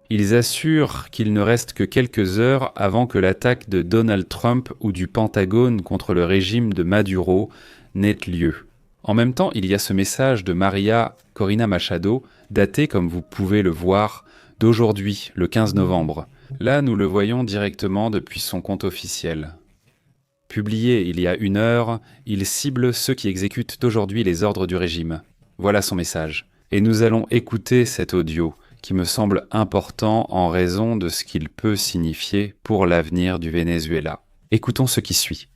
Ils assurent qu'il ne reste que quelques heures avant que l'attaque de Donald Trump ou du Pentagone contre le régime de Maduro n'ait lieu. En même temps, il y a ce message de Maria Corina Machado, daté, comme vous pouvez le voir, d'aujourd'hui, le 15 novembre. Là, nous le voyons directement depuis son compte officiel. Publié il y a 1 heure, il cible ceux qui exécutent aujourd'hui les ordres du régime. Voilà son message. Et nous allons écouter cet audio, qui me semble important en raison de ce qu'il peut signifier pour l'avenir du Venezuela. Écoutons ce qui suit.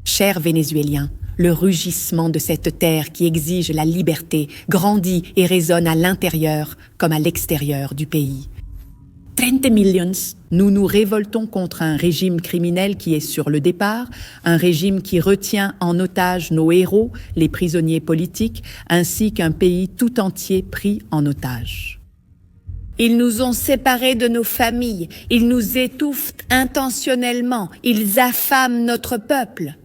Chers Vénézuéliens, le rugissement de cette terre qui exige la liberté grandit et résonne à l'intérieur comme à l'extérieur du pays. 30 millions, nous nous révoltons contre un régime criminel qui est sur le départ, un régime qui retient en otage nos héros, les prisonniers politiques, ainsi qu'un pays tout entier pris en otage. Ils nous ont séparés de nos familles, ils nous étouffent intentionnellement, ils affament notre peuple.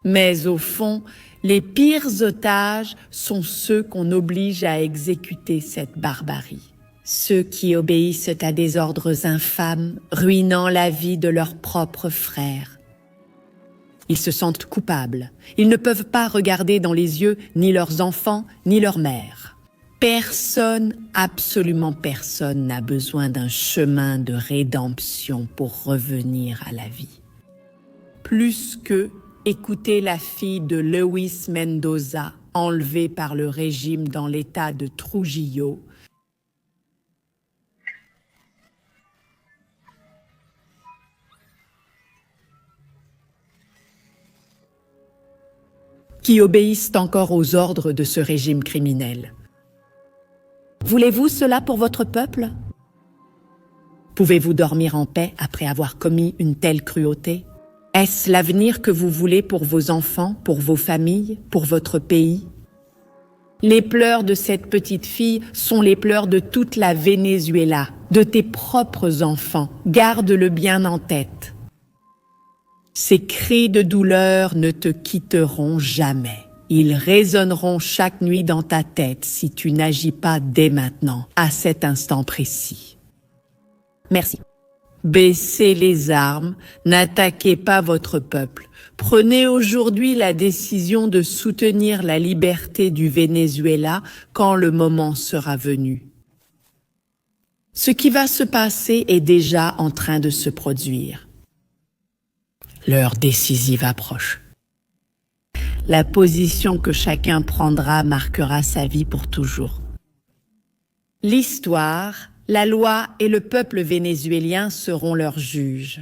Mais au fond, les pires otages sont ceux qu'on oblige à exécuter cette barbarie. Ceux qui obéissent à des ordres infâmes, ruinant la vie de leurs propres frères. Ils se sentent coupables. Ils ne peuvent pas regarder dans les yeux ni leurs enfants, ni leurs mères. Personne, absolument personne, n'a besoin d'un chemin de rédemption pour revenir à la vie. Plus que écouter la fille de Luis Mendoza, enlevée par le régime dans l'état de Trujillo, qui obéissent encore aux ordres de ce régime criminel. Voulez-vous cela pour votre peuple? Pouvez-vous dormir en paix après avoir commis une telle cruauté? Est-ce l'avenir que vous voulez pour vos enfants, pour vos familles, pour votre pays? Les pleurs de cette petite fille sont les pleurs de toute la Venezuela, de tes propres enfants. Garde-le bien en tête. Ces cris de douleur ne te quitteront jamais. Ils résonneront chaque nuit dans ta tête si tu n'agis pas dès maintenant, à cet instant précis. Merci. Baissez les armes, n'attaquez pas votre peuple. Prenez aujourd'hui la décision de soutenir la liberté du Venezuela quand le moment sera venu. Ce qui va se passer est déjà en train de se produire. L'heure décisive approche. La position que chacun prendra marquera sa vie pour toujours. L'histoire, la loi et le peuple vénézuélien seront leurs juges.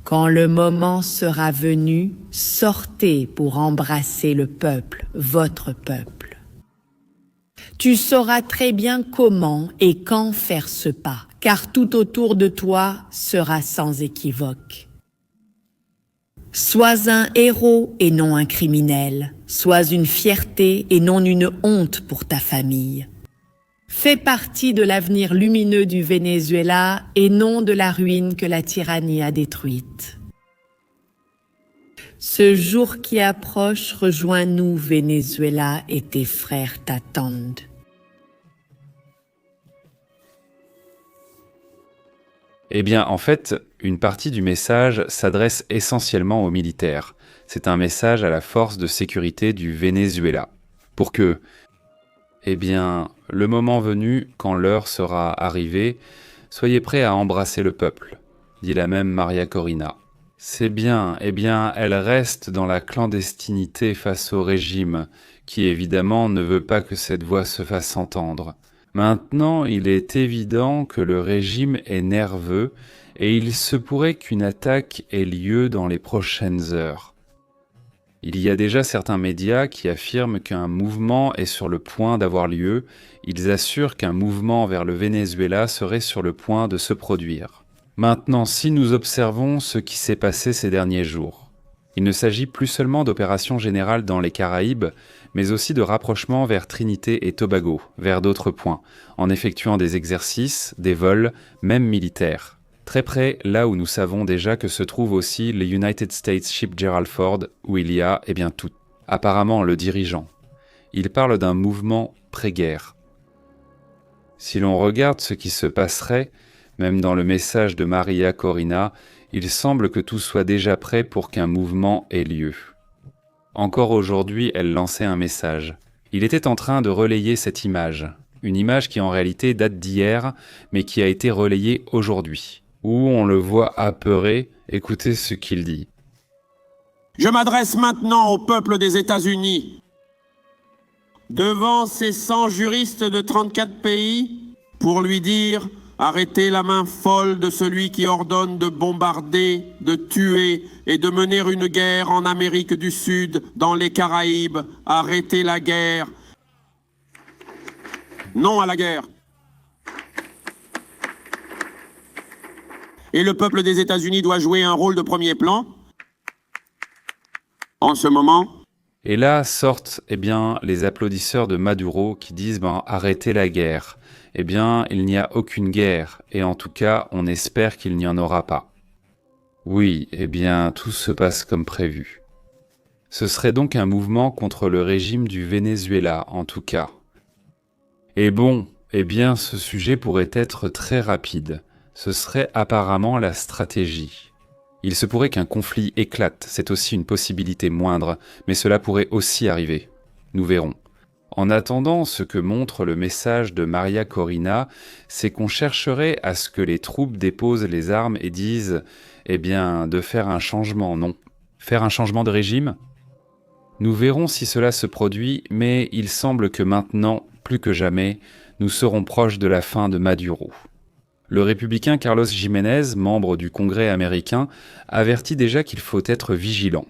Quand le moment sera venu, sortez pour embrasser le peuple, votre peuple. Tu sauras très bien comment et quand faire ce pas, car tout autour de toi sera sans équivoque. Sois un héros et non un criminel. Sois une fierté et non une honte pour ta famille. Fais partie de l'avenir lumineux du Venezuela et non de la ruine que la tyrannie a détruite. Ce jour qui approche, rejoins-nous, Venezuela, et tes frères t'attendent. Eh bien, en fait, une partie du message s'adresse essentiellement aux militaires. C'est un message à la force de sécurité du Venezuela. Pour que, eh bien, le moment venu, quand l'heure sera arrivée, soyez prêts à embrasser le peuple, dit la même Maria Corina. C'est bien, eh bien, elle reste dans la clandestinité face au régime, qui évidemment ne veut pas que cette voix se fasse entendre. Maintenant, il est évident que le régime est nerveux et il se pourrait qu'une attaque ait lieu dans les prochaines heures. Il y a déjà certains médias qui affirment qu'un mouvement est sur le point d'avoir lieu. Ils assurent qu'un mouvement vers le Venezuela serait sur le point de se produire. Maintenant, si nous observons ce qui s'est passé ces derniers jours, il ne s'agit plus seulement d'opérations générales dans les Caraïbes, mais aussi de rapprochements vers Trinité et Tobago, vers d'autres points, en effectuant des exercices, des vols, même militaires. Très près, là où nous savons déjà que se trouve aussi le United States Ship Gerald Ford, où il y a, eh bien tout. Apparemment le dirigeant. Il parle d'un mouvement pré-guerre. Si l'on regarde ce qui se passerait, même dans le message de Maria Corina, il semble que tout soit déjà prêt pour qu'un mouvement ait lieu. Encore aujourd'hui, elle lançait un message. Il était en train de relayer cette image, une image qui en réalité date d'hier, mais qui a été relayée aujourd'hui, où on le voit apeuré. Écoutez ce qu'il dit. Je m'adresse maintenant au peuple des États-Unis. Devant ces 100 juristes de 34 pays, pour lui dire « Arrêtez la main folle de celui qui ordonne de bombarder, de tuer et de mener une guerre en Amérique du Sud, dans les Caraïbes. Arrêtez la guerre. Non à la guerre. » Et le peuple des États-Unis doit jouer un rôle de premier plan. En ce moment... Et là sortent les applaudisseurs de Maduro qui disent arrêtez la guerre. Il n'y a aucune guerre, et en tout cas, on espère qu'il n'y en aura pas. Oui, tout se passe comme prévu. Ce serait donc un mouvement contre le régime du Venezuela, en tout cas. Et ce sujet pourrait être très rapide. Ce serait apparemment la stratégie. Il se pourrait qu'un conflit éclate, c'est aussi une possibilité moindre, mais cela pourrait aussi arriver. Nous verrons. En attendant, ce que montre le message de Maria Corina, c'est qu'on chercherait à ce que les troupes déposent les armes et disent de faire un changement, non. Faire un changement de régime ? Nous verrons si cela se produit, mais il semble que maintenant, plus que jamais, nous serons proches de la fin de Maduro. Le républicain Carlos Jiménez, membre du Congrès américain, avertit déjà qu'il faut être vigilant.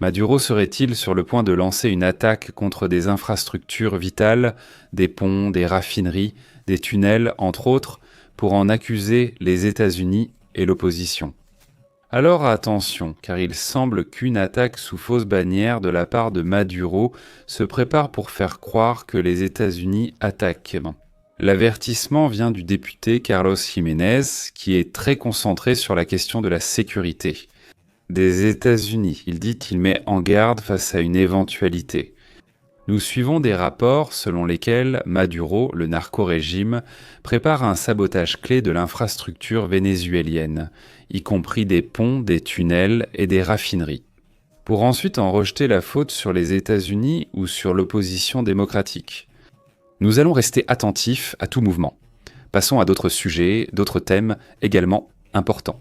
Maduro serait-il sur le point de lancer une attaque contre des infrastructures vitales, des ponts, des raffineries, des tunnels, entre autres, pour en accuser les États-Unis et l'opposition ? Alors attention, car il semble qu'une attaque sous fausse bannière de la part de Maduro se prépare pour faire croire que les États-Unis attaquent. L'avertissement vient du député Carlos Jiménez, qui est très concentré sur la question de la sécurité des États-Unis. Il met en garde face à une éventualité. Nous suivons des rapports selon lesquels Maduro, le narco-régime, prépare un sabotage clé de l'infrastructure vénézuélienne, y compris des ponts, des tunnels et des raffineries, pour ensuite en rejeter la faute sur les États-Unis ou sur l'opposition démocratique. Nous allons rester attentifs à tout mouvement. Passons à d'autres sujets, d'autres thèmes également importants.